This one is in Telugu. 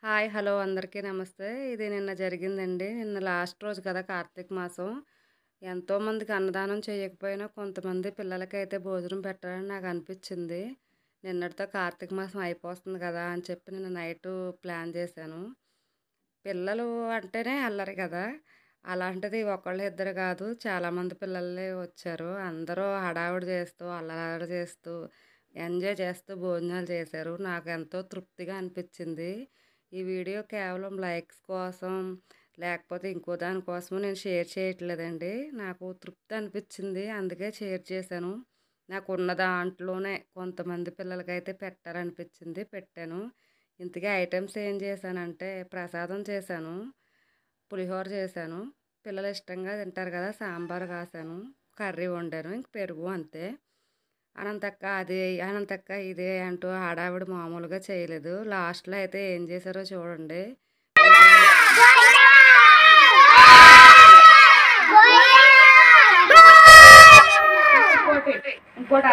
హాయ్! హలో! అందరికీ నమస్తే. ఇది నిన్న జరిగిందండి. నిన్న లాస్ట్ రోజు కదా కార్తీక మాసం. ఎంతోమందికి అన్నదానం చేయకపోయినా కొంతమంది పిల్లలకైతే భోజనం పెట్టాలని నాకనిపిచ్చింది. నిన్నటితో కార్తీక మాసం అయిపోతుంది కదా అని చెప్పి నిన్న నైటు ప్లాన్ చేశాను. పిల్లలు అంటేనే అల్లరి కదా! అలాంటిది ఒకళ్ళు ఇద్దరు కాదు చాలామంది పిల్లలే వచ్చారు. అందరూ హడావుడి చేస్తూ, అల్లరి చేస్తూ, ఎంజాయ్ చేస్తూ భోజనాలు చేశారు. నాకెంతో తృప్తిగా అనిపిచ్చింది. ఈ వీడియో కేవలం లైక్స్ కోసం, లేకపోతే ఇంకో దానికోసమో నేను షేర్ చేయట్లేదండి. నాకు తృప్తి అనిపిచ్చింది. అందుకే షేర్ చేశాను. నాకున్న దాంట్లోనే కొంతమంది పిల్లలకైతే పెట్టాలనిపిచ్చింది. పెట్టాను. ఇంతకీ ఐటెమ్స్ ఏం చేశానంటే ప్రసాదం చేశాను. పులిహోర చేశాను. పిల్లలు ఇష్టంగా తింటారు కదా! సాంబార్ కాసాను. కర్రీ వండాను. ఇంక పెరుగు అంతే. అనంతక్క అది అనంతక్క ఇదే అంటూ హడావిడి మామూలుగా చేయలేదు. లాస్ట్‌లో అయితే ఏం చేశారో చూడండి. ఇంకోటి